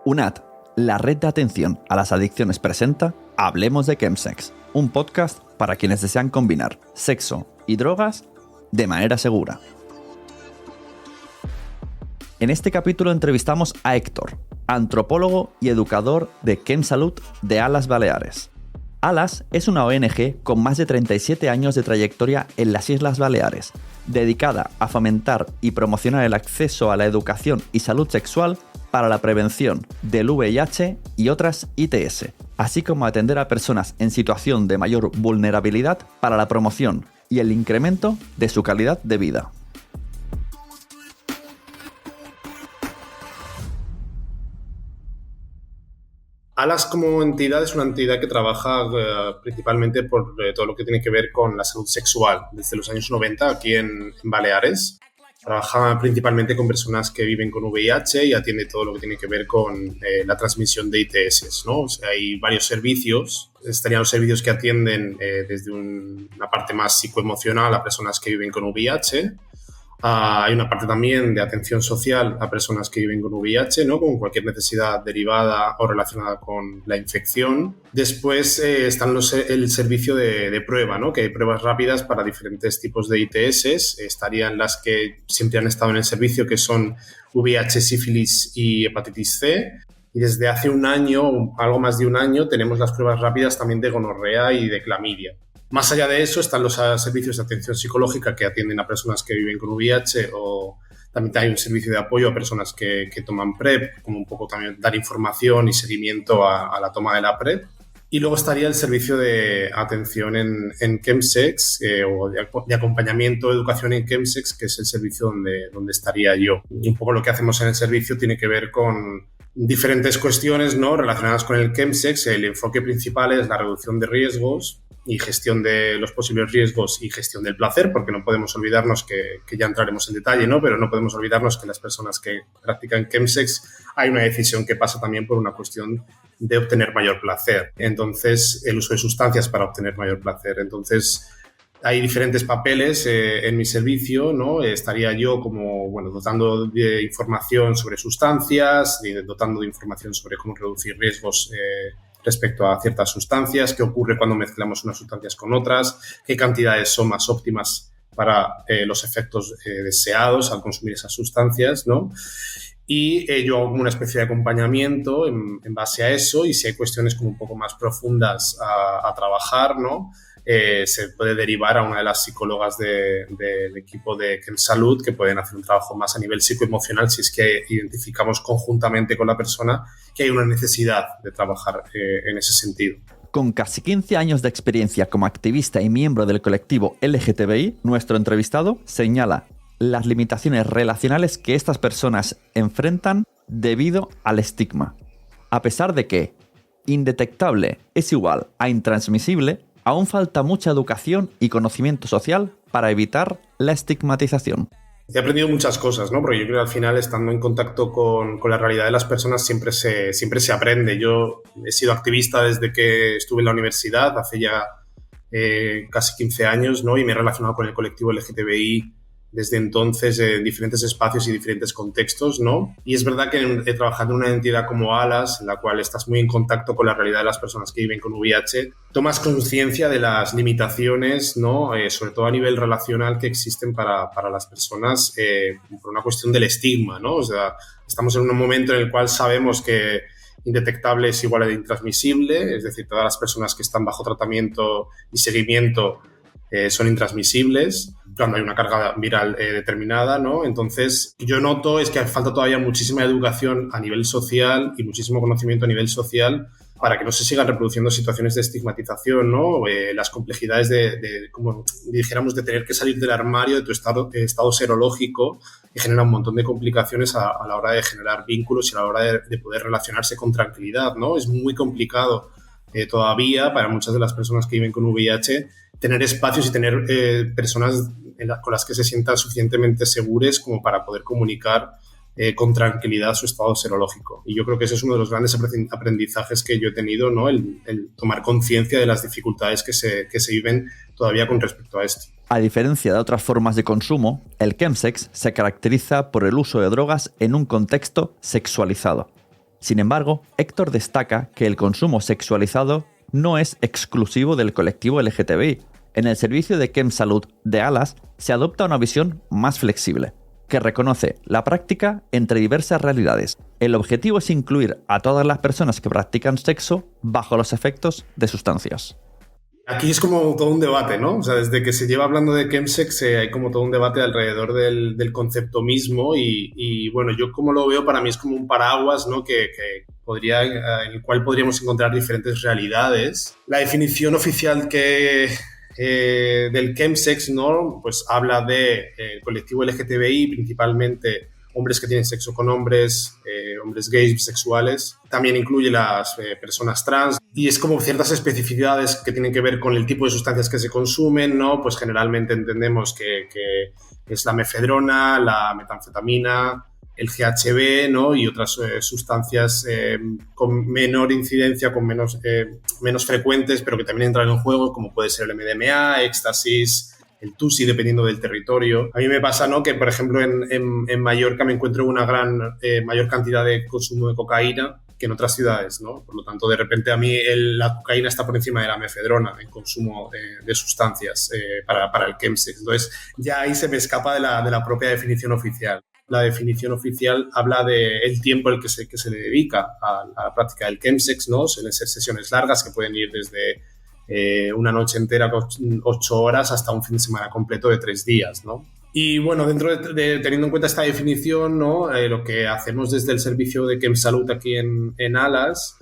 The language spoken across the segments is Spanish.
UNAD, la red de atención a las adicciones presenta Hablemos de Chemsex, un podcast para quienes desean combinar sexo y drogas de manera segura. En este capítulo entrevistamos a Héctor, antropólogo y educador de ChemSalut de Alas Baleares. Alas es una ONG con más de 37 años de trayectoria en las Islas Baleares, dedicada a fomentar y promocionar el acceso a la educación y salud sexual para la prevención del VIH y otras ITS, así como atender a personas en situación de mayor vulnerabilidad para la promoción y el incremento de su calidad de vida. Alas como entidad es una entidad que trabaja principalmente por todo lo que tiene que ver con la salud sexual. Desde los años 90 aquí en Baleares trabaja principalmente con personas que viven con VIH y atiende todo lo que tiene que ver con la transmisión de ITS, ¿no? O sea, hay varios servicios. Estarían los servicios que atienden desde una parte más psicoemocional a personas que viven con VIH. Hay una parte también de atención social a personas que viven con VIH, ¿no? Con cualquier necesidad derivada o relacionada con la infección. Después están el servicio de prueba, ¿no? Que hay pruebas rápidas para diferentes tipos de ITS. Estarían las que siempre han estado en el servicio, que son VIH, sífilis y hepatitis C. Y desde hace un año, algo más de un año, tenemos las pruebas rápidas también de gonorrea y de clamidia. Más allá de eso están los servicios de atención psicológica que atienden a personas que viven con VIH, o también hay un servicio de apoyo a personas que toman PrEP, como un poco también dar información y seguimiento a la toma de la PrEP. Y luego estaría el servicio de atención en Chemsex o de acompañamiento, educación en Chemsex, que es el servicio donde estaría yo. Y un poco lo que hacemos en el servicio tiene que ver con diferentes cuestiones, ¿no?, relacionadas con el Chemsex. El enfoque principal es la reducción de riesgos y gestión de los posibles riesgos y gestión del placer, porque no podemos olvidarnos que ya entraremos en detalle, ¿no? Pero no podemos olvidarnos que las personas que practican Chemsex hay una decisión que pasa también por una cuestión de obtener mayor placer. Entonces, el uso de sustancias para obtener mayor placer. Entonces, hay diferentes papeles en mi servicio, ¿no? Estaría yo como, dotando de información sobre sustancias, dotando de información sobre cómo reducir riesgos respecto a ciertas sustancias, qué ocurre cuando mezclamos unas sustancias con otras, qué cantidades son más óptimas para los efectos deseados al consumir esas sustancias, ¿no? Y yo hago como una especie de acompañamiento en base a eso, y si hay cuestiones como un poco más profundas a trabajar, ¿no?, se puede derivar a una de las psicólogas del equipo de ChemSalut, que pueden hacer un trabajo más a nivel psicoemocional si es que identificamos conjuntamente con la persona que hay una necesidad de trabajar en ese sentido. Con casi 15 años de experiencia como activista y miembro del colectivo LGTBI, nuestro entrevistado señala las limitaciones relacionales que estas personas enfrentan debido al estigma. A pesar de que indetectable es igual a intransmisible, aún falta mucha educación y conocimiento social para evitar la estigmatización. He aprendido muchas cosas, ¿no? Porque yo creo que al final, estando en contacto con la realidad de las personas, siempre se aprende. Yo he sido activista desde que estuve en la universidad, hace ya casi 15 años, ¿no? Y me he relacionado con el colectivo LGTBI desde entonces en diferentes espacios y diferentes contextos, ¿no? Y es verdad que he trabajado en una entidad como Alas, en la cual estás muy en contacto con la realidad de las personas que viven con VIH, tomas conciencia de las limitaciones, ¿no?, sobre todo a nivel relacional, que existen para las personas por una cuestión del estigma, ¿no? O sea, estamos en un momento en el cual sabemos que indetectable es igual a intransmisible, es decir, todas las personas que están bajo tratamiento y seguimiento son intransmisibles cuando hay una carga viral determinada, ¿no? Entonces, yo noto es que falta todavía muchísima educación a nivel social y muchísimo conocimiento a nivel social para que no se sigan reproduciendo situaciones de estigmatización, ¿no? Las complejidades como dijéramos, de tener que salir del armario de tu estado serológico, que genera un montón de complicaciones a la hora de generar vínculos y a la hora de poder relacionarse con tranquilidad, ¿no? Es muy complicado todavía para muchas de las personas que viven con VIH tener espacios y tener personas con las que se sientan suficientemente seguras como para poder comunicar con tranquilidad su estado serológico. Y yo creo que ese es uno de los grandes aprendizajes que yo he tenido, ¿no? El tomar conciencia de las dificultades que se viven todavía con respecto a esto. A diferencia de otras formas de consumo, el chemsex se caracteriza por el uso de drogas en un contexto sexualizado. Sin embargo, Héctor destaca que el consumo sexualizado no es exclusivo del colectivo LGTBI. En el servicio de ChemSalud de Alas se adopta una visión más flexible, que reconoce la práctica entre diversas realidades. El objetivo es incluir a todas las personas que practican sexo bajo los efectos de sustancias. Aquí es como todo un debate, ¿no? O sea, desde que se lleva hablando de chemsex hay como todo un debate alrededor del concepto mismo y bueno, yo como lo veo, para mí es como un paraguas, ¿no? Que en el cual podríamos encontrar diferentes realidades. La definición oficial del chemsex, ¿no? Pues habla de colectivo LGTBI, principalmente hombres que tienen sexo con hombres, hombres gays, bisexuales. También incluye las personas trans y es como ciertas especificidades que tienen que ver con el tipo de sustancias que se consumen, ¿no? Pues generalmente entendemos que es la mefedrona, la metanfetamina, el GHB, ¿no? Y otras sustancias con menor incidencia, con menos frecuentes, pero que también entran en juego, como puede ser el MDMA, éxtasis, el TUSI, dependiendo del territorio. A mí me pasa, ¿no? Que, por ejemplo, en Mallorca me encuentro una mayor cantidad de consumo de cocaína que en otras ciudades, ¿no? Por lo tanto, de repente a mí la cocaína está por encima de la mefedrona en consumo de sustancias para el chemsex. Entonces, ya ahí se me escapa de la propia definición oficial. La definición oficial habla del tiempo el que se le dedica a la práctica del chemsex, ¿no? Suelen ser sesiones largas que pueden ir desde una noche entera con 8 horas hasta un fin de semana completo de 3 días, ¿no? Y bueno, dentro de teniendo en cuenta esta definición, ¿no? Lo que hacemos desde el servicio de ChemSalud aquí en Alas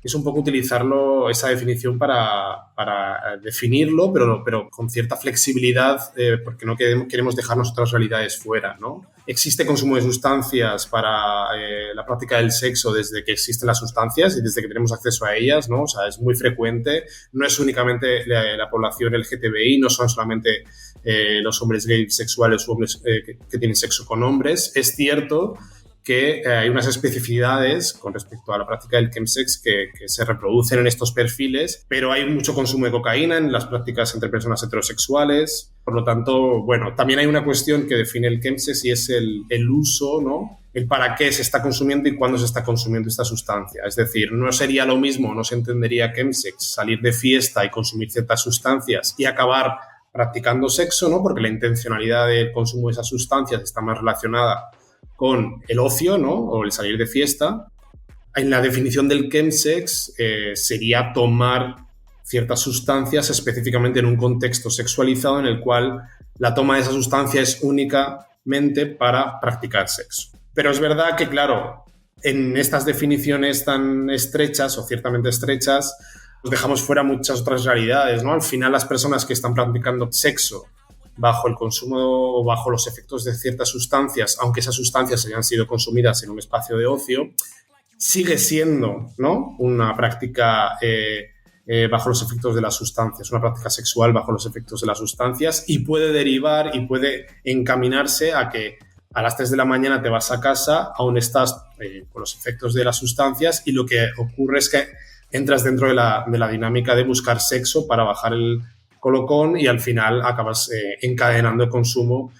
es un poco utilizarlo, esa definición para definirlo, pero con cierta flexibilidad, porque no queremos dejarnos otras realidades fuera, ¿no? Existe consumo de sustancias para la práctica del sexo desde que existen las sustancias y desde que tenemos acceso a ellas, ¿no? O sea, es muy frecuente. No es únicamente la población LGTBI, no son solamente los hombres gays bisexuales o hombres que tienen sexo con hombres. Es cierto que hay unas especificidades con respecto a la práctica del chemsex que se reproducen en estos perfiles, pero hay mucho consumo de cocaína en las prácticas entre personas heterosexuales. Por lo tanto, bueno, también hay una cuestión que define el chemsex y es el uso, ¿no? El para qué se está consumiendo y cuándo se está consumiendo esta sustancia. Es decir, no sería lo mismo, no se entendería chemsex salir de fiesta y consumir ciertas sustancias y acabar practicando sexo, ¿no? Porque la intencionalidad del consumo de esas sustancias está más relacionada con el ocio, ¿no? O el salir de fiesta. En la definición del chemsex sería tomar ciertas sustancias específicamente en un contexto sexualizado en el cual la toma de esa sustancia es únicamente para practicar sexo. Pero es verdad que, claro, en estas definiciones tan estrechas o ciertamente estrechas, nos dejamos fuera muchas otras realidades, ¿no? Al final, las personas que están practicando sexo bajo el consumo o bajo los efectos de ciertas sustancias, aunque esas sustancias hayan sido consumidas en un espacio de ocio, sigue siendo, ¿no? Una práctica bajo los efectos de las sustancias, una práctica sexual bajo los efectos de las sustancias y puede derivar y puede encaminarse a que a las 3 de la mañana te vas a casa, aún estás con los efectos de las sustancias y lo que ocurre es que entras dentro de la dinámica de buscar sexo para bajar el colocón y al final acabas encadenando el consumo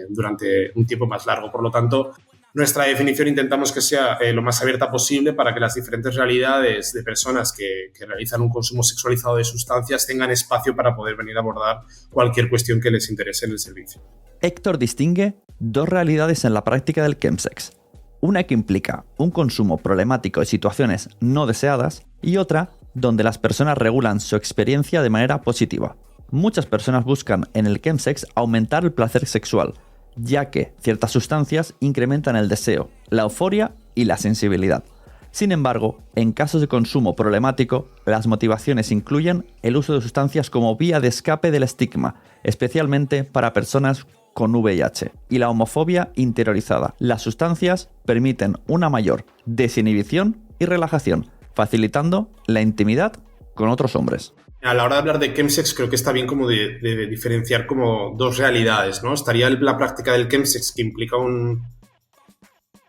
durante un tiempo más largo. Por lo tanto, nuestra definición intentamos que sea lo más abierta posible para que las diferentes realidades de personas que realizan un consumo sexualizado de sustancias tengan espacio para poder venir a abordar cualquier cuestión que les interese en el servicio. Héctor distingue dos realidades en la práctica del chemsex. Una que implica un consumo problemático de situaciones no deseadas y otra donde las personas regulan su experiencia de manera positiva. Muchas personas buscan en el chemsex aumentar el placer sexual, ya que ciertas sustancias incrementan el deseo, la euforia y la sensibilidad. Sin embargo, en casos de consumo problemático, las motivaciones incluyen el uso de sustancias como vía de escape del estigma, especialmente para personas con VIH, y la homofobia interiorizada. Las sustancias permiten una mayor desinhibición y relajación, facilitando la intimidad con otros hombres. A la hora de hablar de chemsex creo que está bien como de diferenciar como dos realidades, ¿no? Estaría la práctica del chemsex que implica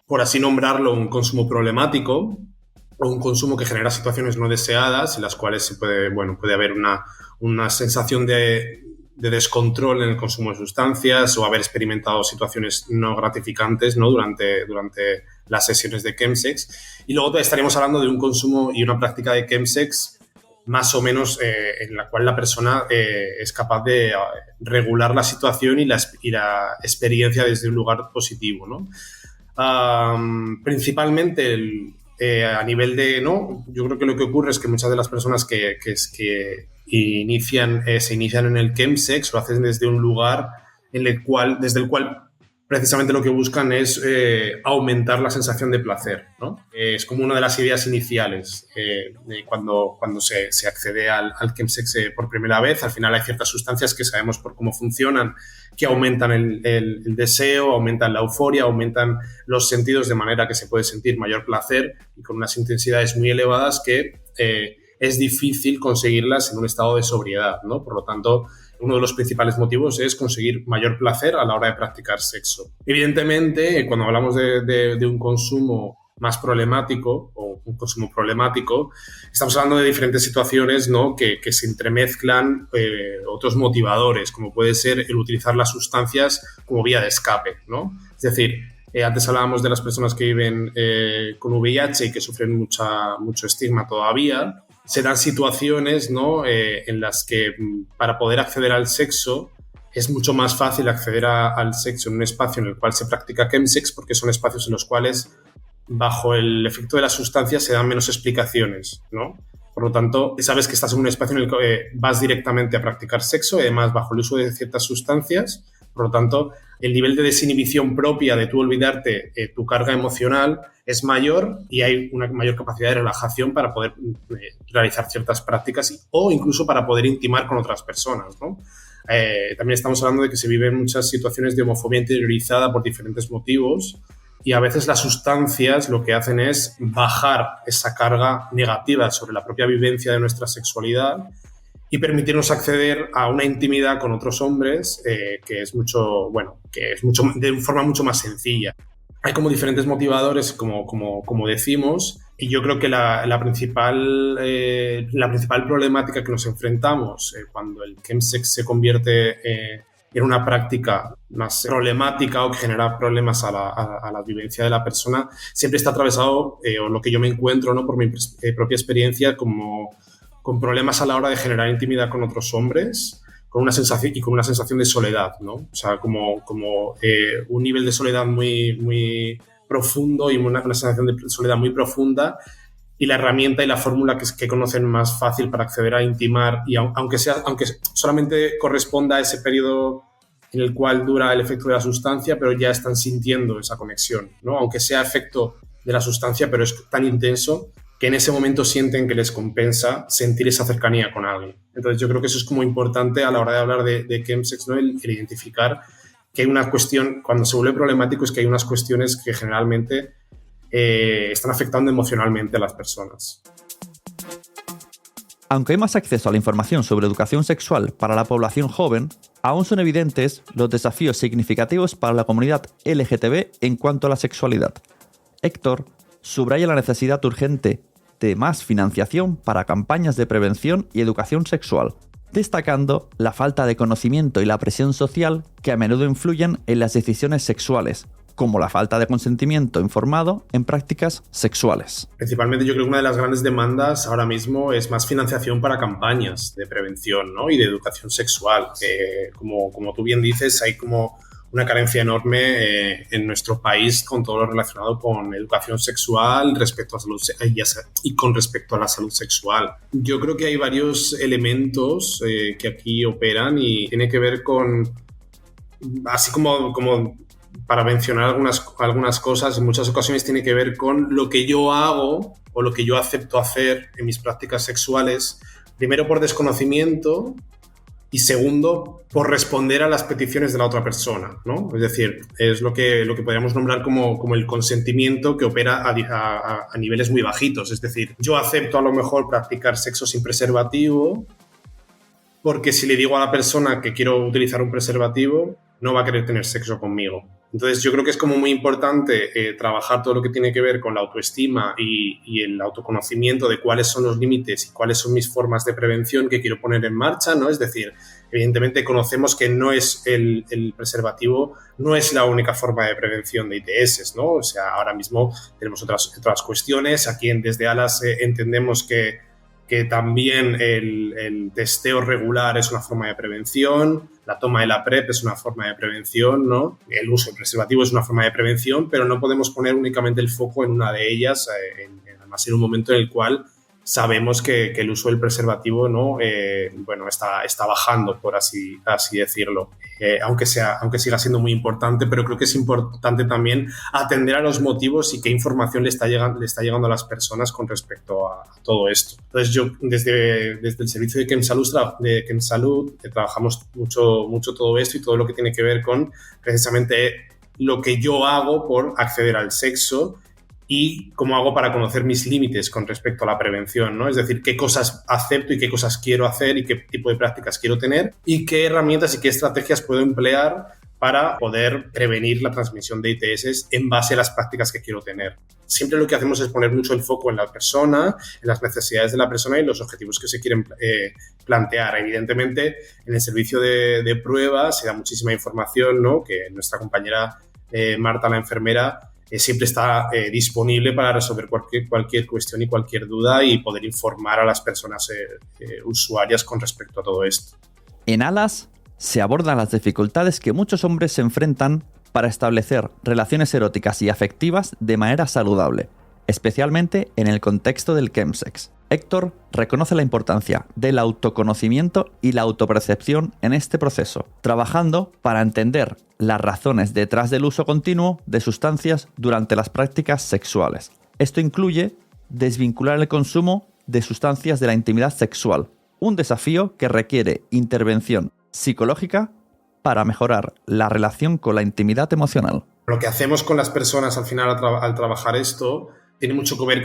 por así nombrarlo, un consumo problemático o un consumo que genera situaciones no deseadas en las cuales puede haber una sensación de descontrol en el consumo de sustancias o haber experimentado situaciones no gratificantes, ¿no? durante las sesiones de chemsex. Y luego estaríamos hablando de un consumo y una práctica de chemsex más o menos en la cual la persona es capaz de regular la situación y la experiencia desde un lugar positivo, ¿no? Principalmente a nivel de, ¿no? Yo creo que lo que ocurre es que muchas de las personas que se inician en el chemsex lo hacen desde un lugar desde el cual precisamente lo que buscan es aumentar la sensación de placer, ¿no? Es como una de las ideas iniciales cuando se accede al chemsex por primera vez. Al final hay ciertas sustancias que sabemos por cómo funcionan, que aumentan el deseo, aumentan la euforia, aumentan los sentidos de manera que se puede sentir mayor placer y con unas intensidades muy elevadas que es difícil conseguirlas en un estado de sobriedad, ¿no? Por lo tanto, uno de los principales motivos es conseguir mayor placer a la hora de practicar sexo. Evidentemente, cuando hablamos de un consumo más problemático o un consumo problemático, estamos hablando de diferentes situaciones, ¿no? que se entremezclan otros motivadores, como puede ser el utilizar las sustancias como vía de escape, ¿no? Es decir, antes hablábamos de las personas que viven con VIH y que sufren mucho estigma todavía. Se dan situaciones, ¿no? En las que para poder acceder al sexo es mucho más fácil acceder al sexo en un espacio en el cual se practica chemsex, porque son espacios en los cuales bajo el efecto de las sustancias se dan menos explicaciones, ¿no? Por lo tanto, sabes que estás en un espacio en el que vas directamente a practicar sexo y además bajo el uso de ciertas sustancias. Por lo tanto, el nivel de desinhibición propia de tú olvidarte tu carga emocional es mayor y hay una mayor capacidad de relajación para poder realizar ciertas prácticas o incluso para poder intimar con otras personas, ¿no? También estamos hablando de que se viven muchas situaciones de homofobia interiorizada por diferentes motivos y a veces las sustancias lo que hacen es bajar esa carga negativa sobre la propia vivencia de nuestra sexualidad y permitirnos acceder a una intimidad con otros hombres que es de forma mucho más sencilla. Hay como diferentes motivadores, como decimos, y yo creo que la principal problemática que nos enfrentamos cuando el chemsex se convierte en una práctica más problemática o que genera problemas a la vivencia de la persona, siempre está atravesado, o lo que yo me encuentro, ¿no? Por mi propia experiencia, con problemas a la hora de generar intimidad con otros hombres, con una sensación de soledad, ¿no? O sea, como un nivel de soledad muy, muy profundo y una sensación de soledad muy profunda, y la herramienta y la fórmula que conocen más fácil para acceder a intimar, y aunque solamente corresponda a ese periodo en el cual dura el efecto de la sustancia, pero ya están sintiendo esa conexión, ¿no? Aunque sea efecto de la sustancia, pero es tan intenso que en ese momento sienten que les compensa sentir esa cercanía con alguien. Entonces yo creo que eso es como importante a la hora de hablar de chemsex, ¿no? El identificar que hay una cuestión, cuando se vuelve problemático, es que hay unas cuestiones que generalmente están afectando emocionalmente a las personas. Aunque hay más acceso a la información sobre educación sexual para la población joven, aún son evidentes los desafíos significativos para la comunidad LGTB en cuanto a la sexualidad. Héctor subraya la necesidad urgente de más financiación para campañas de prevención y educación sexual, destacando la falta de conocimiento y la presión social que a menudo influyen en las decisiones sexuales, como la falta de consentimiento informado en prácticas sexuales. Principalmente yo creo que una de las grandes demandas ahora mismo es más financiación para campañas de prevención, ¿no? Y de educación sexual. Como tú bien dices, hay como una carencia enorme en nuestro país con todo lo relacionado con educación sexual respecto a salud y con respecto a la salud sexual. Yo creo que hay varios elementos que aquí operan y tiene que ver con, así como para mencionar algunas cosas, en muchas ocasiones tiene que ver con lo que yo hago o lo que yo acepto hacer en mis prácticas sexuales, primero por desconocimiento y segundo, por responder a las peticiones de la otra persona, ¿no? Es decir, es lo que podríamos nombrar como el consentimiento que opera a niveles muy bajitos. Es decir, yo acepto a lo mejor practicar sexo sin preservativo porque si le digo a la persona que quiero utilizar un preservativo, no va a querer tener sexo conmigo. Entonces yo creo que es como muy importante trabajar todo lo que tiene que ver con la autoestima y el autoconocimiento de cuáles son los límites y cuáles son mis formas de prevención que quiero poner en marcha, ¿no? Es decir, evidentemente conocemos que no es el preservativo, no es la única forma de prevención de ITS, ¿no? O sea, ahora mismo tenemos otras cuestiones. Aquí desde Alas entendemos que también el testeo regular es una forma de prevención, la toma de la PrEP es una forma de prevención, ¿no? El uso del preservativo es una forma de prevención, pero no podemos poner únicamente el foco en una de ellas, además en un momento en el cual sabemos que el uso del preservativo, ¿no? Está bajando, por así decirlo, aunque siga siendo muy importante, pero creo que es importante también atender a los motivos y qué información le está llegando a las personas con respecto a todo esto. Entonces yo desde el servicio de KemSalud trabajamos mucho todo esto y todo lo que tiene que ver con precisamente lo que yo hago por acceder al sexo y cómo hago para conocer mis límites con respecto a la prevención, ¿no? Es decir, qué cosas acepto y qué cosas quiero hacer y qué tipo de prácticas quiero tener y qué herramientas y qué estrategias puedo emplear para poder prevenir la transmisión de ITS en base a las prácticas que quiero tener. Siempre lo que hacemos es poner mucho el foco en la persona, en las necesidades de la persona y los objetivos que se quieren plantear. Evidentemente, en el servicio de pruebas se da muchísima información, ¿no? Que nuestra compañera Marta, la enfermera, siempre está disponible para resolver cualquier cuestión y cualquier duda y poder informar a las personas usuarias con respecto a todo esto. En Alas se abordan las dificultades que muchos hombres se enfrentan para establecer relaciones eróticas y afectivas de manera saludable, especialmente en el contexto del chemsex. Héctor reconoce la importancia del autoconocimiento y la autopercepción en este proceso, trabajando para entender las razones detrás del uso continuo de sustancias durante las prácticas sexuales. Esto incluye desvincular el consumo de sustancias de la intimidad sexual, un desafío que requiere intervención psicológica para mejorar la relación con la intimidad emocional. Lo que hacemos con las personas al final al trabajar esto tiene mucho que ver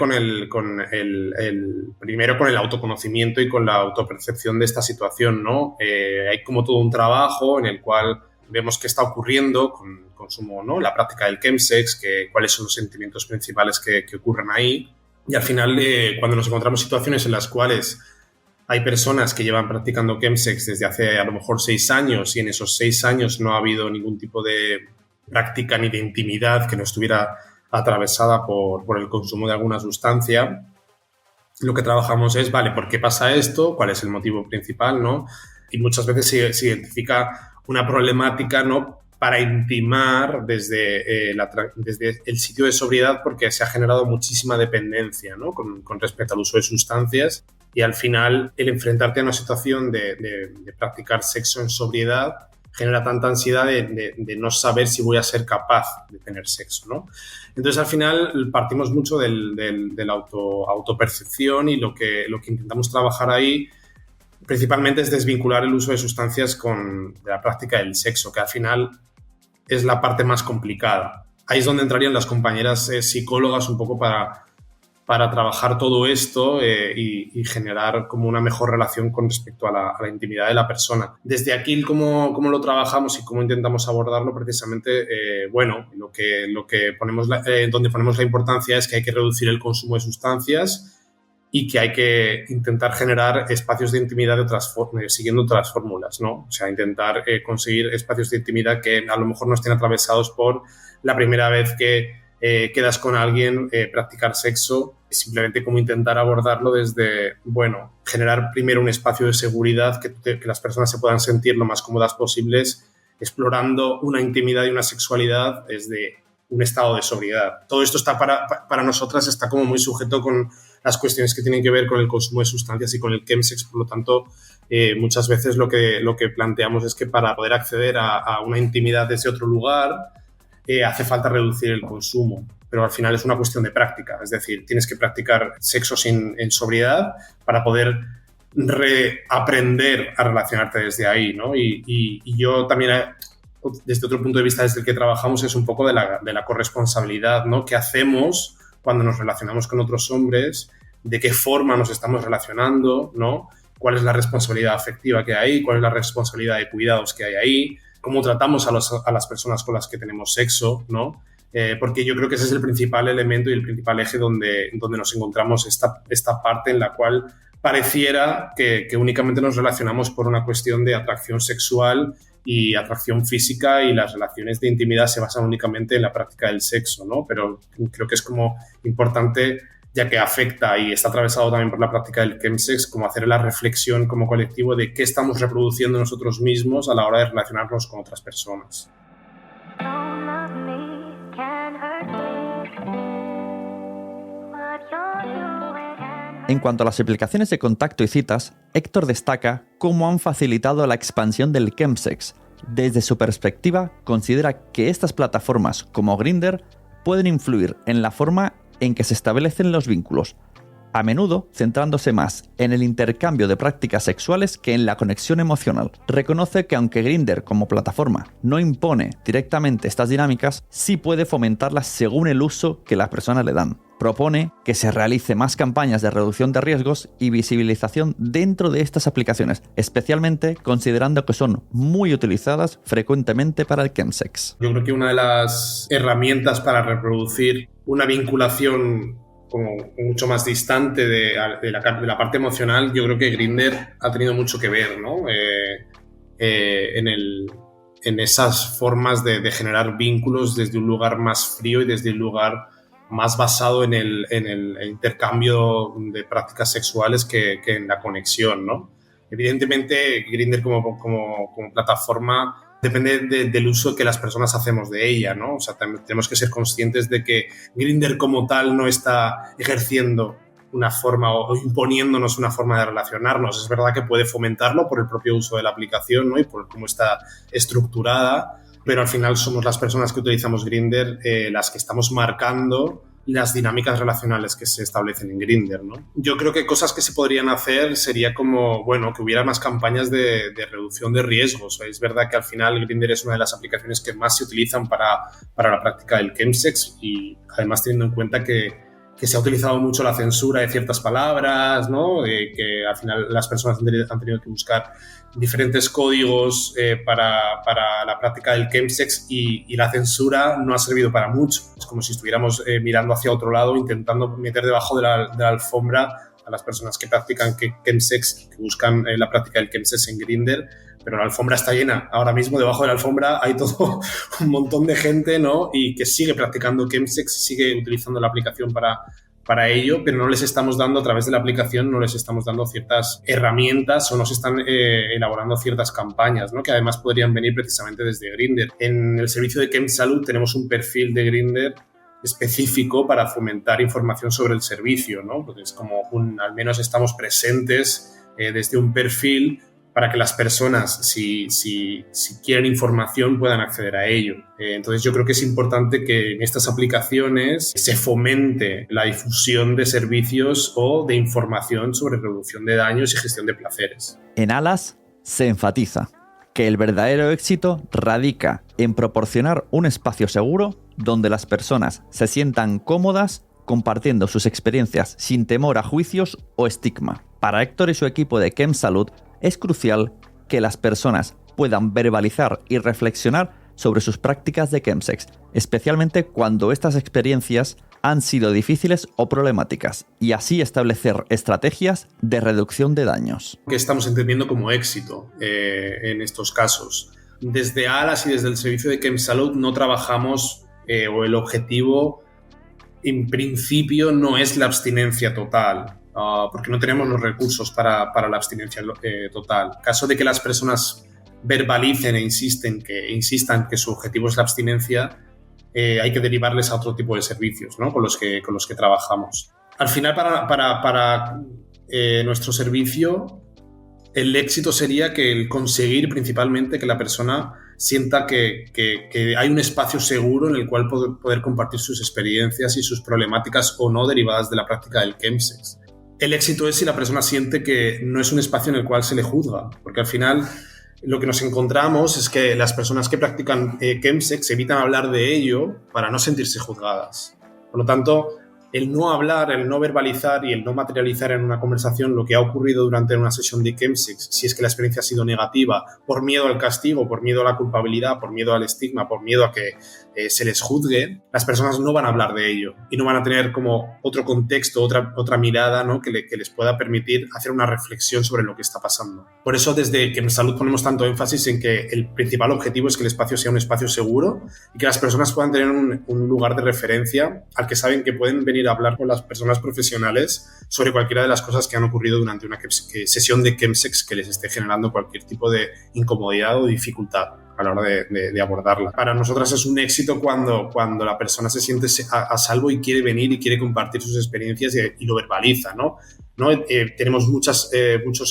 primero con el autoconocimiento y con la autopercepción de esta situación, ¿no? Hay como todo un trabajo en el cual vemos qué está ocurriendo con el consumo, ¿no? La práctica del chemsex, cuáles son los sentimientos principales que ocurren ahí. Y al final, cuando nos encontramos situaciones en las cuales hay personas que llevan practicando chemsex desde hace a lo mejor 6 años y en esos 6 años no ha habido ningún tipo de práctica ni de intimidad que no estuviera atravesada por el consumo de alguna sustancia, lo que trabajamos es, vale, ¿por qué pasa esto? ¿Cuál es el motivo principal, no? Y muchas veces se identifica una problemática, ¿no?, para intimar desde el sitio de sobriedad porque se ha generado muchísima dependencia, ¿no?, con respecto al uso de sustancias y al final el enfrentarte a una situación de practicar sexo en sobriedad genera tanta ansiedad de no saber si voy a ser capaz de tener sexo, ¿no? Entonces, al final, partimos mucho de la autopercepción y lo que intentamos trabajar ahí principalmente es desvincular el uso de sustancias de la práctica del sexo, que al final es la parte más complicada. Ahí es donde entrarían las compañeras psicólogas un poco para trabajar todo esto y generar como una mejor relación con respecto a la intimidad de la persona. Desde aquí, cómo lo trabajamos y cómo intentamos abordarlo precisamente, donde ponemos la importancia es que hay que reducir el consumo de sustancias y que hay que intentar generar espacios de intimidad siguiendo otras fórmulas, ¿no? O sea, intentar conseguir espacios de intimidad que a lo mejor no estén atravesados por la primera vez que quedas con alguien, practicar sexo, simplemente como intentar abordarlo desde, generar primero un espacio de seguridad que las personas se puedan sentir lo más cómodas posibles, explorando una intimidad y una sexualidad desde un estado de sobriedad. Todo esto está para nosotras está como muy sujeto con las cuestiones que tienen que ver con el consumo de sustancias y con el chemsex, por lo tanto, muchas veces lo que planteamos es que para poder acceder a una intimidad desde otro lugar, hace falta reducir el consumo, pero al final es una cuestión de práctica, es decir, tienes que practicar sexo en sobriedad para poder reaprender a relacionarte desde ahí, ¿no? Y yo también, desde otro punto de vista desde el que trabajamos, es un poco de la corresponsabilidad, ¿no? ¿Qué hacemos cuando nos relacionamos con otros hombres? ¿De qué forma nos estamos relacionando, ¿no? ¿Cuál es la responsabilidad afectiva que hay? ¿Cuál es la responsabilidad de cuidados que hay ahí? cómo tratamos a las personas con las que tenemos sexo, ¿no? Porque yo creo que ese es el principal elemento y el principal eje donde nos encontramos esta parte en la cual pareciera que únicamente nos relacionamos por una cuestión de atracción sexual y atracción física, y las relaciones de intimidad se basan únicamente en la práctica del sexo, ¿no? Pero creo que es como importante, ya que afecta y está atravesado también por la práctica del chemsex, como hacer la reflexión como colectivo de qué estamos reproduciendo nosotros mismos a la hora de relacionarnos con otras personas. En cuanto a las aplicaciones de contacto y citas, Héctor destaca cómo han facilitado la expansión del chemsex. Desde su perspectiva, considera que estas plataformas, como Grindr, pueden influir en la forma en que se establecen los vínculos, a menudo centrándose más en el intercambio de prácticas sexuales que en la conexión emocional. Reconoce que aunque Grindr como plataforma no impone directamente estas dinámicas, sí puede fomentarlas según el uso que las personas le dan. Propone que se realice más campañas de reducción de riesgos y visibilización dentro de estas aplicaciones, especialmente considerando que son muy utilizadas frecuentemente para el chemsex. Yo creo que una de las herramientas para reproducir una vinculación como mucho más distante de la parte emocional, yo creo que Grindr ha tenido mucho que ver, ¿no? En esas formas de generar vínculos desde un lugar más frío y desde un lugar más basado en el intercambio de prácticas sexuales que en la conexión, ¿no? Evidentemente, Grindr como plataforma depende del uso que las personas hacemos de ella, ¿no? O sea, tenemos que ser conscientes de que Grindr como tal no está ejerciendo una forma o imponiéndonos una forma de relacionarnos. Es verdad que puede fomentarlo por el propio uso de la aplicación, ¿no? Y por cómo está estructurada, pero al final somos las personas que utilizamos Grindr las que estamos marcando las dinámicas relacionales que se establecen en Grindr, ¿no? Yo creo que cosas que se podrían hacer sería como, bueno, que hubiera más campañas de reducción de riesgos. Es verdad que al final Grindr es una de las aplicaciones que más se utilizan para la práctica del chemsex, y además teniendo en cuenta que se ha utilizado mucho la censura de ciertas palabras, ¿no? Que al final las personas han tenido que buscar diferentes códigos para la práctica del chemsex, y la censura no ha servido para mucho. Es como si estuviéramos mirando hacia otro lado, intentando meter debajo de la alfombra a las personas que practican chemsex, que buscan la práctica del chemsex en Grindr, pero la alfombra está llena. Ahora mismo debajo de la alfombra hay todo un montón de gente, ¿no? Y que sigue practicando chemsex, sigue utilizando la aplicación para ello, pero no les estamos dando, a través de la aplicación, no les estamos dando ciertas herramientas o no se están elaborando ciertas campañas, ¿no? Que además podrían venir precisamente desde Grindr. En el servicio de Chemsalud tenemos un perfil de Grindr específico para fomentar información sobre el servicio, ¿no? Porque es como al menos estamos presentes desde un perfil para que las personas, si quieren información, puedan acceder a ello. Entonces yo creo que es importante que en estas aplicaciones se fomente la difusión de servicios o de información sobre reducción de daños y gestión de placeres. En Alas se enfatiza que el verdadero éxito radica en proporcionar un espacio seguro donde las personas se sientan cómodas compartiendo sus experiencias sin temor a juicios o estigma. Para Héctor y su equipo de Chemsalud, es crucial que las personas puedan verbalizar y reflexionar sobre sus prácticas de chemsex, especialmente cuando estas experiencias han sido difíciles o problemáticas, y así establecer estrategias de reducción de daños. ¿Qué estamos entendiendo como éxito en estos casos? Desde Alas y desde el servicio de Chemsalud no trabajamos, o el objetivo en principio no es la abstinencia total, porque no tenemos los recursos para la abstinencia total. En caso de que las personas verbalicen e insistan que su objetivo es la abstinencia, hay que derivarles a otro tipo de servicios, ¿no? con los que trabajamos. Al final, para nuestro servicio, el éxito sería que el conseguir principalmente que la persona sienta que hay un espacio seguro en el cual poder compartir sus experiencias y sus problemáticas o no derivadas de la práctica del chemsex. El éxito es si la persona siente que no es un espacio en el cual se le juzga, porque al final lo que nos encontramos es que las personas que practican chemsex evitan hablar de ello para no sentirse juzgadas. Por lo tanto, el no hablar, el no verbalizar y el no materializar en una conversación lo que ha ocurrido durante una sesión de chemsex, si es que la experiencia ha sido negativa, por miedo al castigo, por miedo a la culpabilidad, por miedo al estigma, por miedo a que se les juzgue, las personas no van a hablar de ello y no van a tener como otro contexto, otra mirada, ¿no? que les pueda permitir hacer una reflexión sobre lo que está pasando. Por eso desde Chemsalud ponemos tanto énfasis en que el principal objetivo es que el espacio sea un espacio seguro y que las personas puedan tener un lugar de referencia al que saben que pueden venir a hablar con las personas profesionales sobre cualquiera de las cosas que han ocurrido durante una sesión de chemsex que les esté generando cualquier tipo de incomodidad o dificultad a la hora de abordarla. Para nosotras es un éxito cuando la persona se siente a salvo y quiere venir y quiere compartir sus experiencias y lo verbaliza, ¿no? Tenemos muchos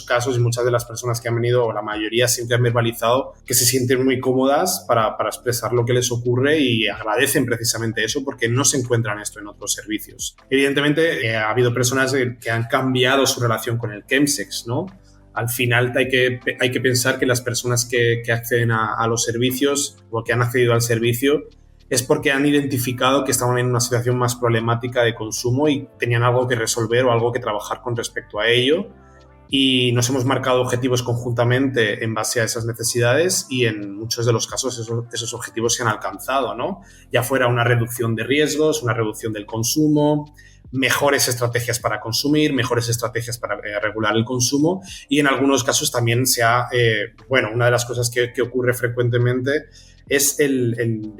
casos y muchas de las personas que han venido, o la mayoría, siempre han verbalizado que se sienten muy cómodas para expresar lo que les ocurre y agradecen precisamente eso porque no se encuentran esto en otros servicios. Evidentemente, ha habido personas que han cambiado su relación con el chemsex, ¿no? Al final hay que pensar que las personas que acceden a los servicios o que han accedido al servicio es porque han identificado que estaban en una situación más problemática de consumo y tenían algo que resolver o algo que trabajar con respecto a ello. Y nos hemos marcado objetivos conjuntamente en base a esas necesidades y en muchos de los casos esos objetivos se han alcanzado, ¿no? Ya fuera una reducción de riesgos, una reducción del consumo, mejores estrategias para consumir, mejores estrategias para regular el consumo y en algunos casos también una de las cosas que ocurre frecuentemente es el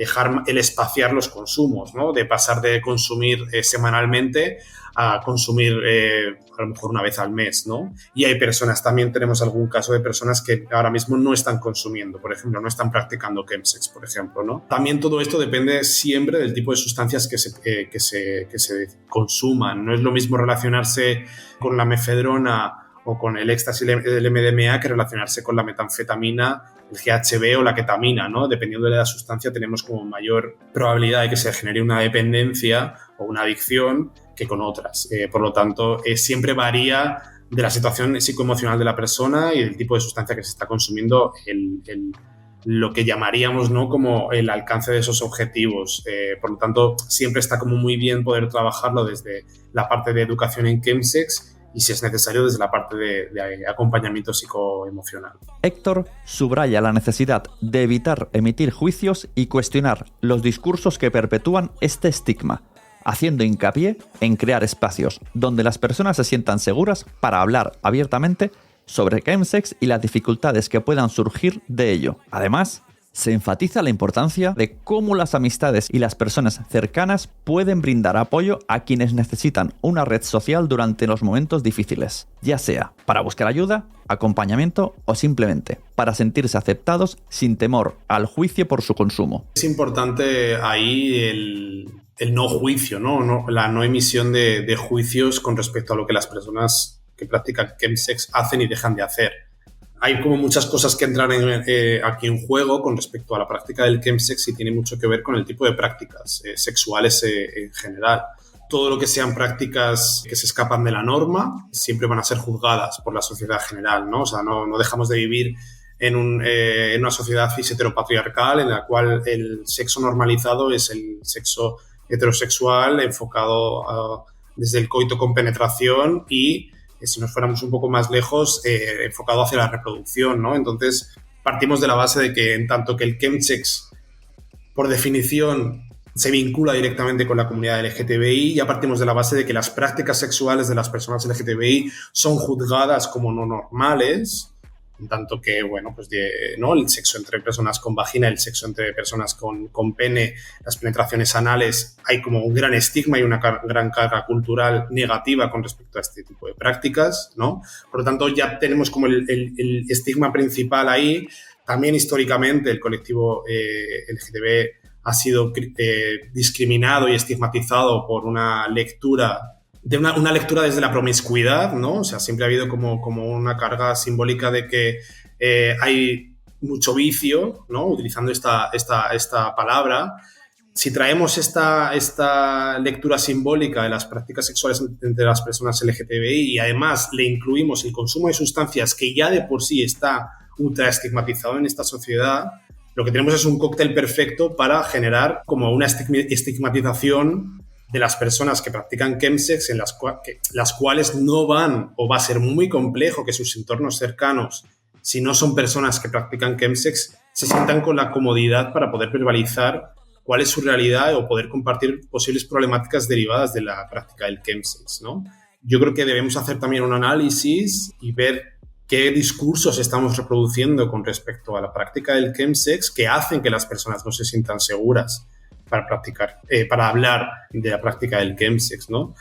espaciar los consumos, ¿no? De pasar de consumir semanalmente a consumir a lo mejor una vez al mes, ¿no? Y hay personas, también tenemos algún caso de personas que ahora mismo no están consumiendo, por ejemplo, no están practicando chemsex, por ejemplo, ¿no? También todo esto depende siempre del tipo de sustancias que se consuman. No es lo mismo relacionarse con la mefedrona o con el éxtasis del MDMA que relacionarse con la metanfetamina, el GHB o la ketamina, ¿no? Dependiendo de la sustancia tenemos como mayor probabilidad de que se genere una dependencia o una adicción que con otras. Por lo tanto, siempre varía de la situación psicoemocional de la persona y del tipo de sustancia que se está consumiendo lo que llamaríamos, ¿no? Como el alcance de esos objetivos. Por lo tanto, siempre está como muy bien poder trabajarlo desde la parte de educación en chemsex y, si es necesario, desde la parte de acompañamiento psicoemocional. Héctor subraya la necesidad de evitar emitir juicios y cuestionar los discursos que perpetúan este estigma, haciendo hincapié en crear espacios donde las personas se sientan seguras para hablar abiertamente sobre chemsex y las dificultades que puedan surgir de ello. Además, se enfatiza la importancia de cómo las amistades y las personas cercanas pueden brindar apoyo a quienes necesitan una red social durante los momentos difíciles, ya sea para buscar ayuda, acompañamiento o simplemente para sentirse aceptados sin temor al juicio por su consumo. Es importante ahí el no juicio, ¿no? La no emisión de juicios con respecto a lo que las personas que practican chemsex hacen y dejan de hacer. Hay como muchas cosas que entran aquí en juego con respecto a la práctica del chemsex y tiene mucho que ver con el tipo de prácticas sexuales en general. Todo lo que sean prácticas que se escapan de la norma siempre van a ser juzgadas por la sociedad general, ¿no? O sea, no dejamos de vivir en una sociedad cis heteropatriarcal en la cual el sexo normalizado es el sexo heterosexual enfocado desde el coito con penetración y, si nos fuéramos un poco más lejos, enfocado hacia la reproducción, ¿no? Entonces, partimos de la base de que en tanto que el chemsex, por definición, se vincula directamente con la comunidad LGTBI, ya partimos de la base de que las prácticas sexuales de las personas LGTBI son juzgadas como no normales, en tanto que, bueno, pues ¿no? El sexo entre personas con vagina, el sexo entre personas con pene, las penetraciones anales, hay como un gran estigma y una gran carga cultural negativa con respecto a este tipo de prácticas, ¿no? Por lo tanto, ya tenemos como el estigma principal ahí. También históricamente el colectivo LGTB ha sido discriminado y estigmatizado por una lectura una lectura desde la promiscuidad, ¿no? O sea, siempre ha habido como una carga simbólica de que hay mucho vicio, ¿no? Utilizando esta palabra. Si traemos esta lectura simbólica de las prácticas sexuales entre las personas LGTBI y además le incluimos el consumo de sustancias que ya de por sí está ultra estigmatizado en esta sociedad, lo que tenemos es un cóctel perfecto para generar como una estigmatización de las personas que practican chemsex, en las cuales no van, o va a ser muy complejo que sus entornos cercanos, si no son personas que practican chemsex, se sientan con la comodidad para poder verbalizar cuál es su realidad o poder compartir posibles problemáticas derivadas de la práctica del chemsex, ¿no? Yo creo que debemos hacer también un análisis y ver qué discursos estamos reproduciendo con respecto a la práctica del chemsex que hacen que las personas no se sientan seguras para hablar de la práctica del chemsex, ¿no?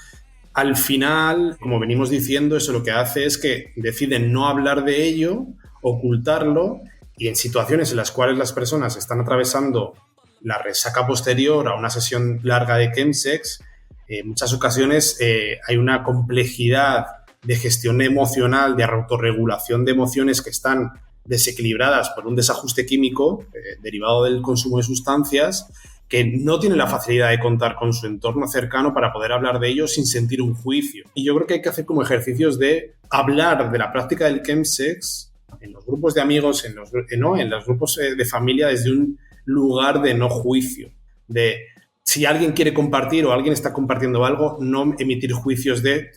Al final, como venimos diciendo, eso lo que hace es que deciden no hablar de ello, ocultarlo, y en situaciones en las cuales las personas están atravesando la resaca posterior a una sesión larga de chemsex, en muchas ocasiones hay una complejidad de gestión emocional, de autorregulación de emociones que están desequilibradas por un desajuste químico derivado del consumo de sustancias, que no tienen la facilidad de contar con su entorno cercano para poder hablar de ello sin sentir un juicio. Y yo creo que hay que hacer como ejercicios de hablar de la práctica del chemsex en los grupos de amigos, en los grupos de familia, desde un lugar de no juicio, de si alguien quiere compartir o alguien está compartiendo algo, no emitir juicios de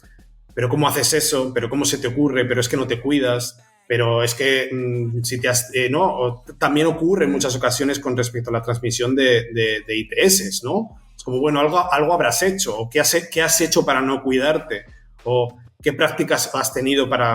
pero ¿cómo haces eso? ¿Pero cómo se te ocurre? ¿Pero es que no te cuidas? Pero es que si te has... no, también ocurre en muchas ocasiones con respecto a la transmisión de ITS, ¿no? Es como, bueno, algo habrás hecho, o ¿qué has hecho para no cuidarte? O ¿qué prácticas has tenido para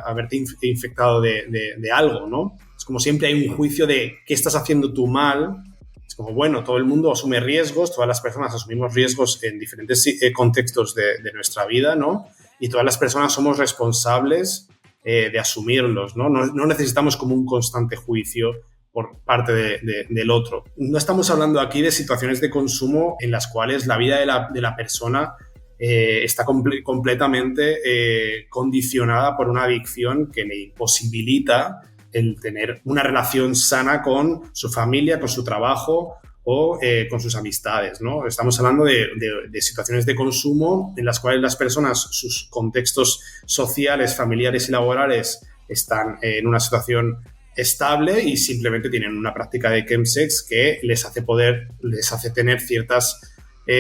haberte infectado de algo, ¿no? Es como siempre hay un juicio de qué estás haciendo tú mal. Es como, bueno, todo el mundo asume riesgos, todas las personas asumimos riesgos en diferentes contextos de nuestra vida, ¿no? Y todas las personas somos responsables de asumirlos, ¿no? No necesitamos como un constante juicio por parte del otro. No estamos hablando aquí de situaciones de consumo en las cuales la vida de la persona está completamente condicionada por una adicción que le imposibilita el tener una relación sana con su familia, con su trabajo o con sus amistades, ¿no? Estamos hablando de situaciones de consumo en las cuales las personas, sus contextos sociales, familiares y laborales están en una situación estable y simplemente tienen una práctica de chemsex que les hace tener ciertas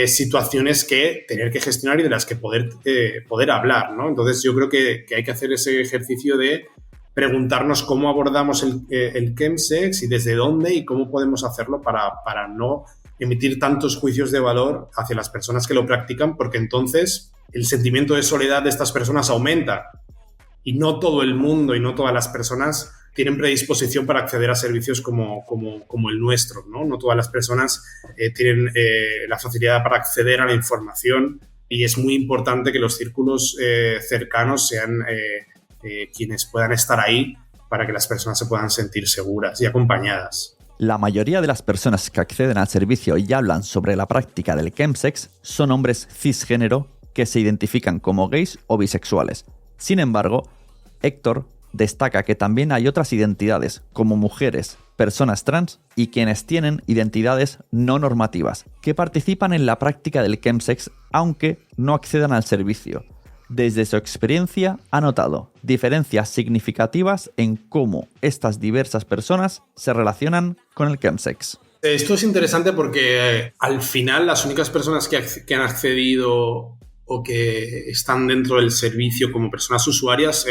situaciones que tener que gestionar y de las que poder hablar, ¿no? Entonces yo creo que hay que hacer ese ejercicio de preguntarnos cómo abordamos el chemsex y desde dónde y cómo podemos hacerlo para no emitir tantos juicios de valor hacia las personas que lo practican, porque entonces el sentimiento de soledad de estas personas aumenta y no todo el mundo y no todas las personas tienen predisposición para acceder a servicios como el nuestro, ¿no? No todas las personas tienen la facilidad para acceder a la información y es muy importante que los círculos cercanos sean quienes puedan estar ahí para que las personas se puedan sentir seguras y acompañadas. La mayoría de las personas que acceden al servicio y hablan sobre la práctica del chemsex son hombres cisgénero que se identifican como gays o bisexuales. Sin embargo, Héctor destaca que también hay otras identidades, como mujeres, personas trans y quienes tienen identidades no normativas, que participan en la práctica del chemsex aunque no accedan al servicio. Desde su experiencia ha notado diferencias significativas en cómo estas diversas personas se relacionan con el chemsex. Esto es interesante porque al final las únicas personas que han accedido o que están dentro del servicio como personas usuarias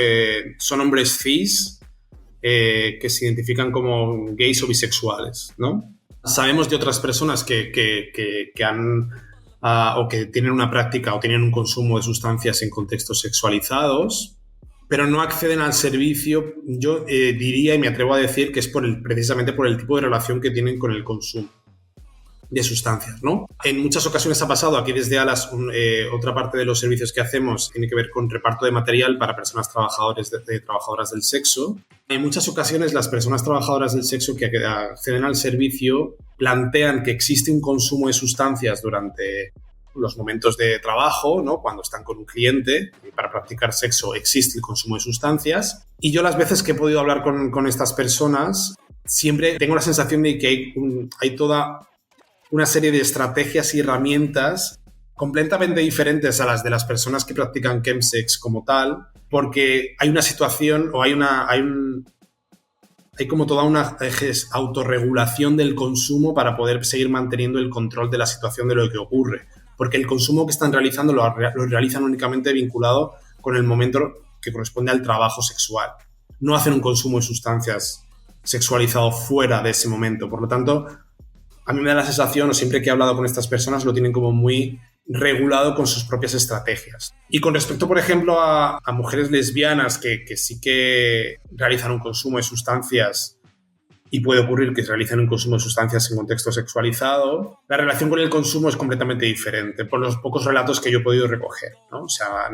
son hombres cis que se identifican como gays o bisexuales, ¿no? Sabemos de otras personas que han o que tienen una práctica o tienen un consumo de sustancias en contextos sexualizados, pero no acceden al servicio. Yo diría y me atrevo a decir que es precisamente por el tipo de relación que tienen con el consumo de sustancias, ¿no? En muchas ocasiones ha pasado, aquí desde Alas, otra parte de los servicios que hacemos tiene que ver con reparto de material para personas trabajadoras del sexo. En muchas ocasiones las personas trabajadoras del sexo que acceden al servicio plantean que existe un consumo de sustancias durante los momentos de trabajo, ¿no? Cuando están con un cliente y para practicar sexo existe el consumo de sustancias. Y yo las veces que he podido hablar con estas personas siempre tengo la sensación de que hay toda una serie de estrategias y herramientas completamente diferentes a las de las personas que practican chemsex como tal, porque hay una situación o hay hay como toda una autorregulación del consumo para poder seguir manteniendo el control de la situación de lo que ocurre. Porque el consumo que están realizando lo realizan únicamente vinculado con el momento que corresponde al trabajo sexual. No hacen un consumo de sustancias sexualizado fuera de ese momento. Por lo tanto, a mí me da la sensación, o siempre que he hablado con estas personas, lo tienen como muy regulado con sus propias estrategias. Y con respecto, por ejemplo, a mujeres lesbianas que sí que realizan un consumo de sustancias, y puede ocurrir que se realicen un consumo de sustancias en contexto sexualizado, la relación con el consumo es completamente diferente, por los pocos relatos que yo he podido recoger, ¿no? O sea,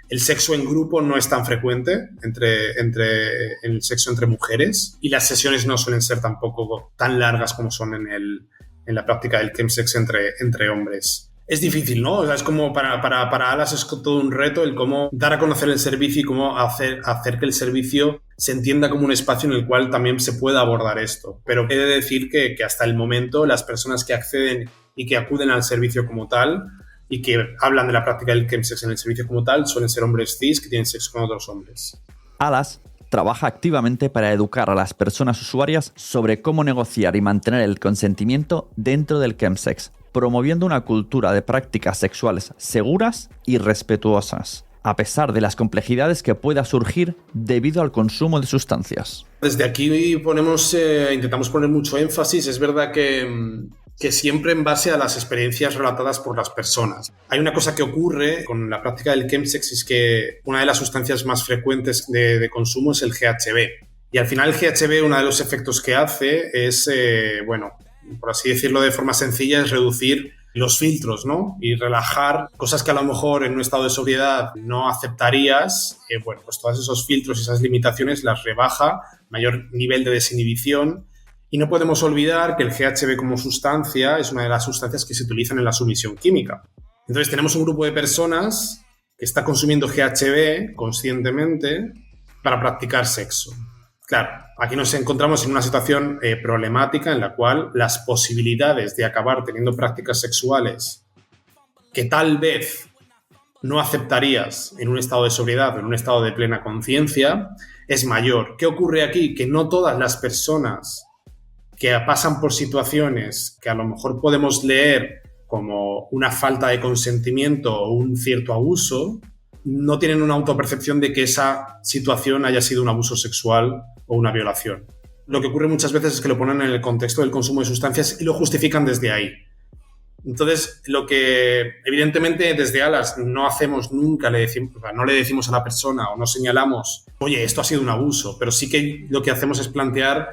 el sexo en grupo no es tan frecuente el sexo entre mujeres, y las sesiones no suelen ser tampoco tan largas como son en la práctica del chemsex entre hombres. Es difícil, ¿no? O sea, es como para Alas es todo un reto el cómo dar a conocer el servicio y cómo hacer que el servicio se entienda como un espacio en el cual también se pueda abordar esto. Pero he de decir que hasta el momento las personas que acceden y que acuden al servicio como tal y que hablan de la práctica del chemsex en el servicio como tal suelen ser hombres cis que tienen sexo con otros hombres. Alas trabaja activamente para educar a las personas usuarias sobre cómo negociar y mantener el consentimiento dentro del chemsex, promoviendo una cultura de prácticas sexuales seguras y respetuosas, a pesar de las complejidades que pueda surgir debido al consumo de sustancias. Desde aquí intentamos poner mucho énfasis. Es verdad que siempre en base a las experiencias relatadas por las personas. Hay una cosa que ocurre con la práctica del chemsex, es que una de las sustancias más frecuentes de consumo es el GHB. Y al final el GHB, uno de los efectos que hace es, por así decirlo de forma sencilla, es reducir los filtros, ¿no? Y relajar cosas que a lo mejor en un estado de sobriedad no aceptarías. Pues todos esos filtros y esas limitaciones las rebaja, mayor nivel de desinhibición. Y no podemos olvidar que el GHB como sustancia es una de las sustancias que se utilizan en la sumisión química. Entonces tenemos un grupo de personas que está consumiendo GHB conscientemente para practicar sexo. Claro, aquí nos encontramos en una situación problemática en la cual las posibilidades de acabar teniendo prácticas sexuales que tal vez no aceptarías en un estado de sobriedad o en un estado de plena conciencia es mayor. ¿Qué ocurre aquí? Que no todas las personas que pasan por situaciones que a lo mejor podemos leer como una falta de consentimiento o un cierto abuso, no tienen una autopercepción de que esa situación haya sido un abuso sexual o una violación. Lo que ocurre muchas veces es que lo ponen en el contexto del consumo de sustancias y lo justifican desde ahí. Entonces, lo que evidentemente desde Alas no hacemos nunca, no le decimos a la persona o no señalamos, oye, esto ha sido un abuso, pero sí que lo que hacemos es plantear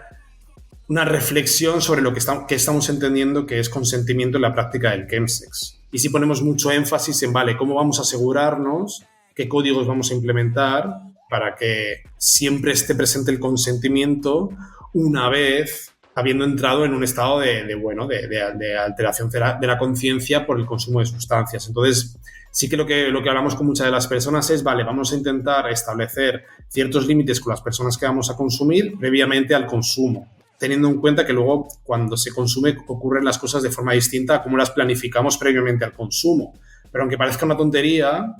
una reflexión sobre lo que estamos entendiendo que es consentimiento en la práctica del chemsex. Y sí ponemos mucho énfasis en, ¿cómo vamos a asegurarnos? ¿Qué códigos vamos a implementar para que siempre esté presente el consentimiento una vez habiendo entrado en un estado de alteración de la conciencia por el consumo de sustancias? Entonces, sí que lo que hablamos con muchas de las personas es, vamos a intentar establecer ciertos límites con las personas que vamos a consumir previamente al consumo, teniendo en cuenta que luego cuando se consume ocurren las cosas de forma distinta a cómo las planificamos previamente al consumo. Pero aunque parezca una tontería,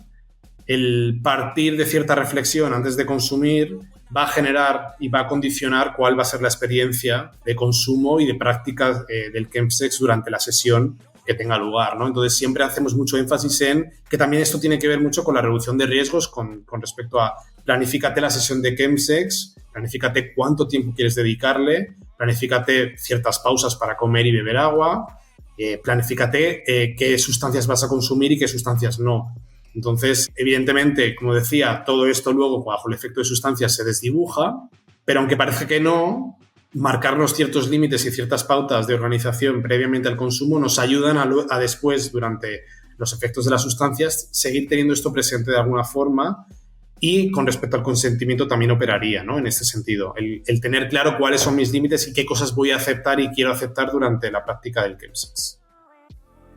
el partir de cierta reflexión antes de consumir va a generar y va a condicionar cuál va a ser la experiencia de consumo y de práctica del chemsex durante la sesión que tenga lugar, ¿no? Entonces siempre hacemos mucho énfasis en que también esto tiene que ver mucho con la reducción de riesgos con respecto a planifícate la sesión de chemsex, planifícate cuánto tiempo quieres dedicarle, planifícate ciertas pausas para comer y beber agua, planifícate qué sustancias vas a consumir y qué sustancias no. Entonces, evidentemente, como decía, todo esto luego bajo el efecto de sustancias se desdibuja, pero aunque parezca que no, marcarnos ciertos límites y ciertas pautas de organización previamente al consumo nos ayudan a después, durante los efectos de las sustancias, seguir teniendo esto presente de alguna forma. Y con respecto al consentimiento también operaría, ¿no? En este sentido, el tener claro cuáles son mis límites y qué cosas voy a aceptar y quiero aceptar durante la práctica del chemsex.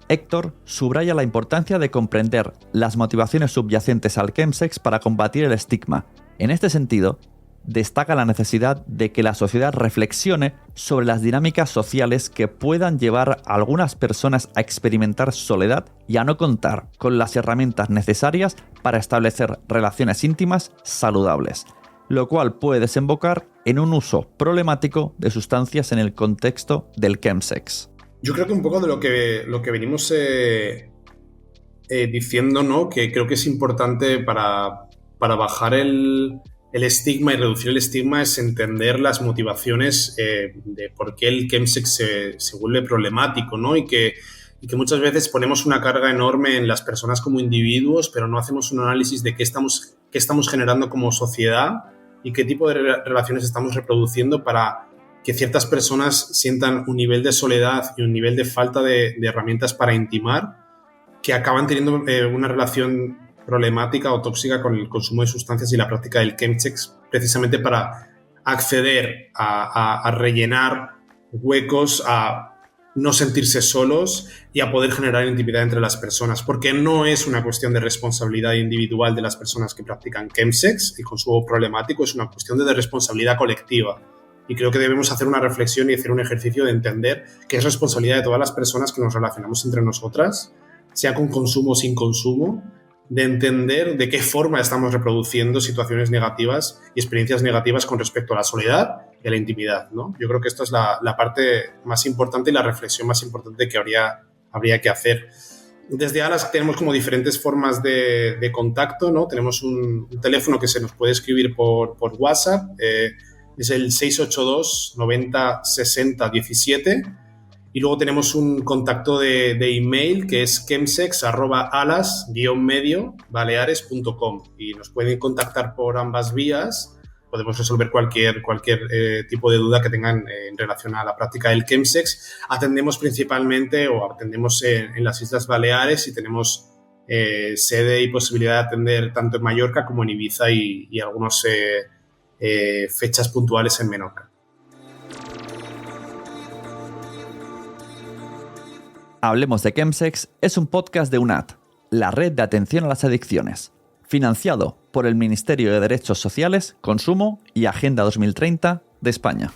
Héctor subraya la importancia de comprender las motivaciones subyacentes al chemsex para combatir el estigma. En este sentido, destaca la necesidad de que la sociedad reflexione sobre las dinámicas sociales que puedan llevar a algunas personas a experimentar soledad y a no contar con las herramientas necesarias para establecer relaciones íntimas saludables. lo cual puede desembocar en un uso problemático de sustancias en el contexto del chemsex. Yo creo que un poco de lo que venimos diciendo, ¿no? Que creo que es importante para bajar el estigma y reducir el estigma es entender las motivaciones de por qué el chemsex se vuelve problemático, ¿no? Y que muchas veces ponemos una carga enorme en las personas como individuos, pero no hacemos un análisis de qué estamos generando como sociedad y qué tipo de relaciones estamos reproduciendo para que ciertas personas sientan un nivel de soledad y un nivel de falta de herramientas para intimar, que acaban teniendo una relación problemática o tóxica con el consumo de sustancias y la práctica del chemsex, precisamente para acceder a rellenar huecos, a no sentirse solos y a poder generar intimidad entre las personas, porque no es una cuestión de responsabilidad individual de las personas que practican chemsex, el consumo problemático, es una cuestión de responsabilidad colectiva. Y creo que debemos hacer una reflexión y hacer un ejercicio de entender que es responsabilidad de todas las personas que nos relacionamos entre nosotras, sea con consumo o sin consumo, de entender de qué forma estamos reproduciendo situaciones negativas y experiencias negativas con respecto a la soledad y a la intimidad, ¿no? Yo creo que esto es la parte más importante y la reflexión más importante que habría que hacer. Desde Alas tenemos como diferentes formas de contacto, ¿no? Tenemos un teléfono que se nos puede escribir por WhatsApp, es el 682 90 60 17. Y luego tenemos un contacto de email que es chemsex@alas-baleares.com y nos pueden contactar por ambas vías. Podemos resolver cualquier tipo de duda que tengan en relación a la práctica del chemsex. Atendemos principalmente en las Islas Baleares y tenemos sede y posibilidad de atender tanto en Mallorca como en Ibiza y algunas fechas puntuales en Menorca. Hablemos de Chemsex es un podcast de UNAD, la red de atención a las adicciones, financiado por el Ministerio de Derechos Sociales, Consumo y Agenda 2030 de España.